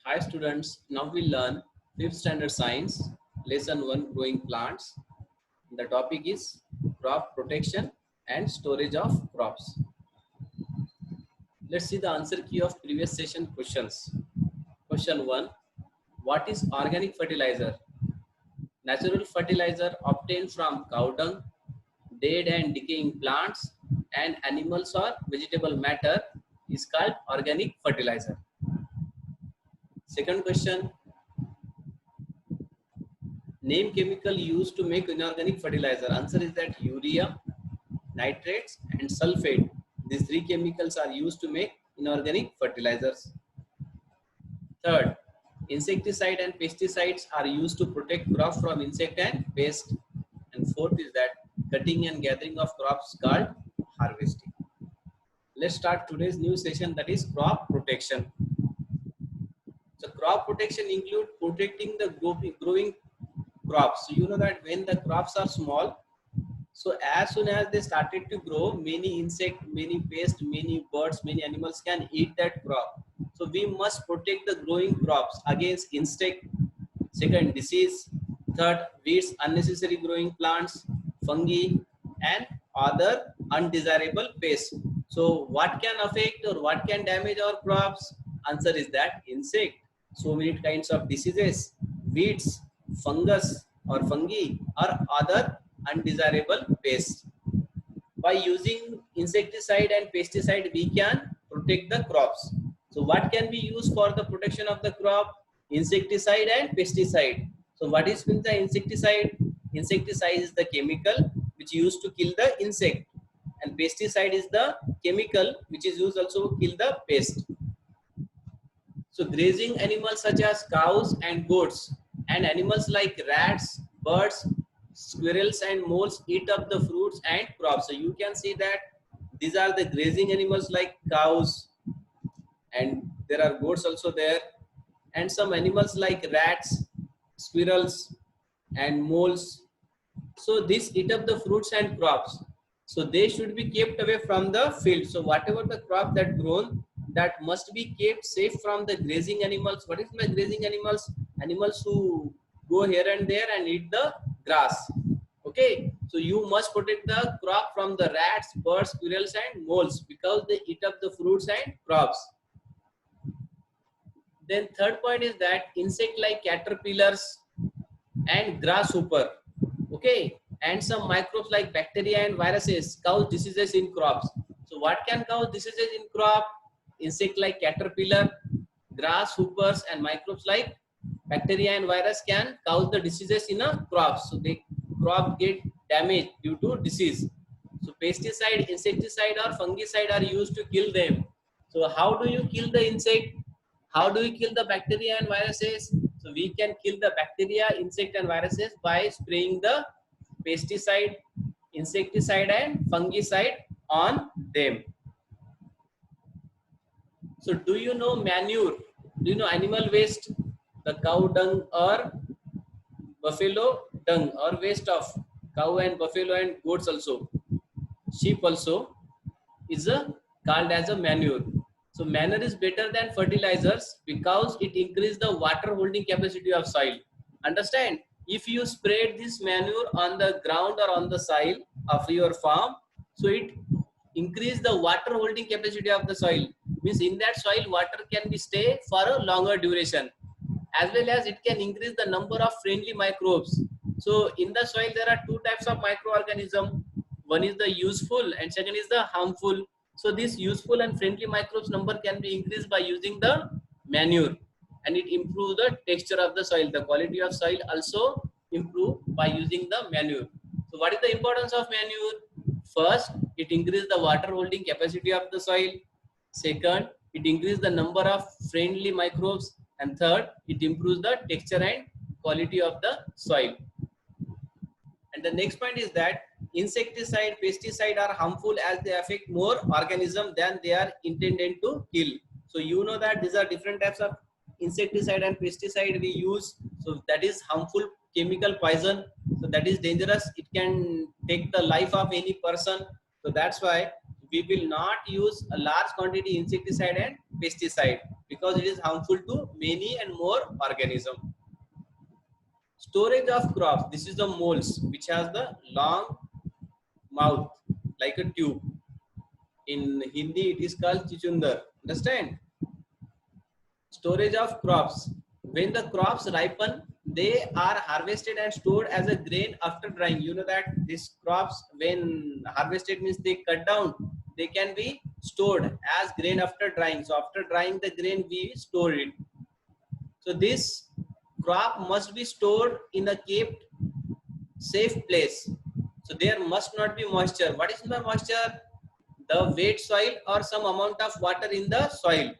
Hi students, now we learn 5th standard science, lesson 1 growing plants. The topic is crop protection and storage of crops. Let's see the answer key of previous session questions. Question 1. What is organic fertilizer? Natural fertilizer obtained from cow dung, dead and decaying plants and animals or vegetable matter is called organic fertilizer. Second question. Name chemical used to make inorganic fertilizer. Answer is that urea, nitrates and sulfate. These three chemicals are used to make inorganic fertilizers. Third, insecticide and pesticides are used to protect crop from insect and pest. And fourth is that cutting and gathering of crops called harvesting. Let's start today's new session, that is crop protection. So crop protection includes protecting the growing crops. So you know that when the crops are small, so as soon as they started to grow, many insect, many pests, many birds, many animals can eat that crop. So we must protect the growing crops against insect, second disease, third weeds, unnecessary growing plants, fungi and other undesirable pests. So what can affect or what can damage our crops? Answer is that insect. So many kinds of diseases, weeds, fungus or fungi or other undesirable pests. By using insecticide and pesticide, we can protect the crops. So what can be used for the protection of the crop? Insecticide and pesticide. So what is means the insecticide? Insecticide is the chemical which used to kill the insect, and pesticide is the chemical which is used also to kill the pest. So grazing animals such as cows and goats and animals like rats, birds, squirrels and moles eat up the fruits and crops. So you can see that these are the grazing animals like cows, and there are goats also there, and some animals like rats, squirrels and moles. So these eat up the fruits and crops. So they should be kept away from the field. So whatever the crop that grown, that must be kept safe from the grazing animals. What is the grazing animals? Animals who go here and there and eat the grass. Okay, so you must protect the crop from the rats, birds, squirrels and moles because they eat up the fruits and crops. Then third point is that insect like caterpillars and grasshopper, okay, and some microbes like bacteria and viruses cause diseases in crops. So what can cause diseases in crop? Insect like caterpillar, grasshoppers and microbes like bacteria and virus can cause the diseases in a crop. So the crop get damaged due to disease. So pesticide, insecticide or fungicide are used to kill them. So how do you kill the insect? How do we kill the bacteria and viruses? So we can kill the bacteria, insect and viruses by spraying the pesticide, insecticide and fungicide on them. So do you know manure? Do you know animal waste? The cow dung or buffalo dung or waste of cow and buffalo and goats also, sheep also is called as a manure. So manure is better than fertilizers because it increases the water holding capacity of soil. Understand? If you spread this manure on the ground or on the soil of your farm, so it increase the water holding capacity of the soil. Means in that soil water can be stay for a longer duration, as well as it can increase the number of friendly microbes. So in the soil there are two types of microorganism. One is the useful and second is the harmful. So this useful and friendly microbes number can be increased by using the manure, and it improves the texture of the soil. The quality of soil also improve by using the manure. So what is the importance of manure? First, it increases the water holding capacity of the soil. Second, it increases the number of friendly microbes. And third, it improves the texture and quality of the soil. And the next point is that insecticide, pesticide are harmful as they affect more organisms than they are intended to kill. So you know that these are different types of insecticide and pesticide we use. So that is harmful chemical poison. So that is dangerous. It can take the life of any person. So that's why we will not use a large quantity insecticide and pesticide. because it is harmful to many and more organisms. Storage of crops. This is the moles which has the long mouth like a tube. In Hindi it is called chichundar. Understand? Storage of crops. When the crops ripen, they are harvested and stored as a grain after drying. You know that these crops, when harvested, means they cut down, they can be stored as grain after drying. So after drying the grain, we store it. So this crop must be stored in a kept safe place. So there must not be moisture. What is the moisture? The wet soil or some amount of water in the soil.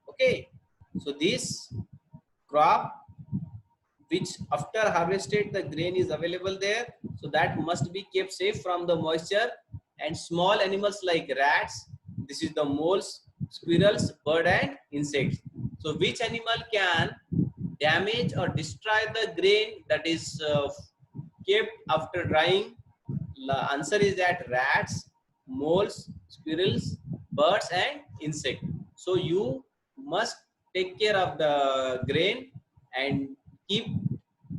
Okay. So this crop which after harvested the grain is available there, so that must be kept safe from the moisture, and small animals like rats, this is the moles, squirrels, bird and insects. So which animal can damage or destroy the grain that is kept after drying? The answer is that rats, moles, squirrels, birds and insect. So you must take care of the grain and keep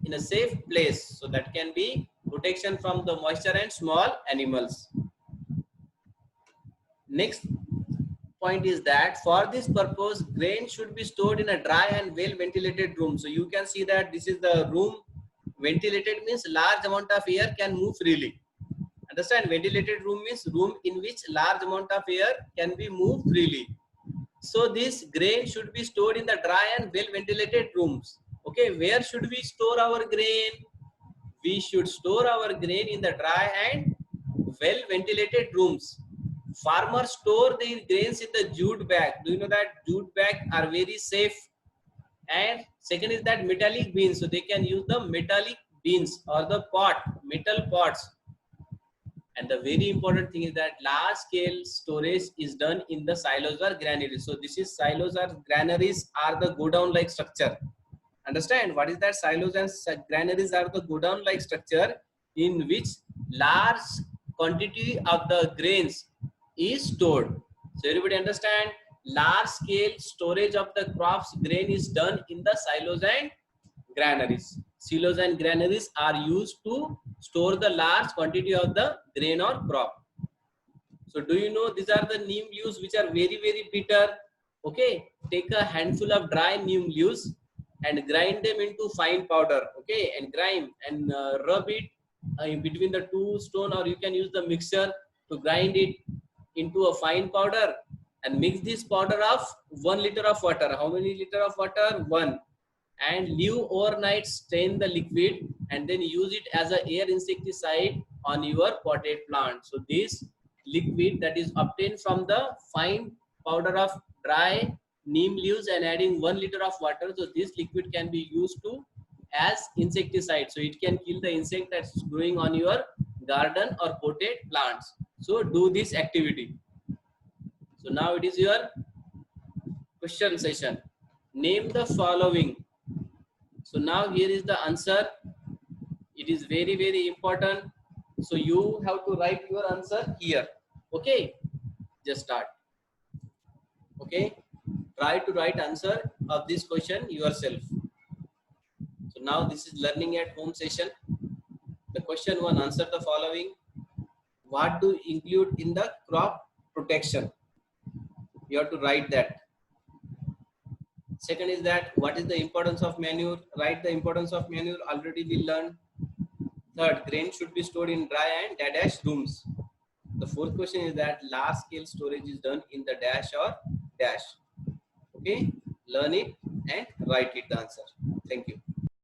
in a safe place, so that can be protection from the moisture and small animals. Next point is that for this purpose, grain should be stored in a dry and well ventilated room. So you can see that this is the room. Ventilated means large amount of air can move freely. Understand? Ventilated room means room in which large amount of air can be moved freely. So this grain should be stored in the dry and well ventilated rooms. Okay, where should we store our grain? We should store our grain in the dry and well ventilated rooms. Farmers store their grains in the jute bag. Do you know that jute bag are very safe? And second is that metallic beans. So they can use the metallic beans or the metal pots. And the very important thing is that large scale storage is done in the silos or granaries. So this is silos or granaries are the godown like structure. Understand what is that? Silos and granaries are the godown like structure in which large quantity of the grains is stored. So everybody understand? Large scale storage of the crops grain is done in the silos and granaries. Silos and granaries are used to store the large quantity of the grain or crop. So do you know these are the neem leaves which are very, very bitter? Okay, take a handful of dry neem leaves and grind them into fine powder. Okay, and grind and rub it between the two stone, or you can use the mixer to grind it into a fine powder and mix this powder of 1 liter of water. How many liter of water? 1. And leave overnight, strain the liquid and then use it as an air insecticide on your potted plant. So this liquid that is obtained from the fine powder of dry neem leaves and adding 1 liter of water, so this liquid can be used to as insecticide. So it can kill the insect that's growing on your garden or potted plants. So do this activity. So now it is your question session. Name the following. So now here is the answer. It is very, very important. So you have to write your answer here. Okay, just start. Okay, try to write answer of this question yourself. So now this is learning at home session. The question 1, answer the following. What do you include in the crop protection? You have to write that. Second is that what is the importance of manure? Write the importance of manure, already we learned. Third, grain should be stored in dry and dash rooms. The fourth question is that large scale storage is done in the dash or dash. Okay, learn it and write it the answer. Thank you.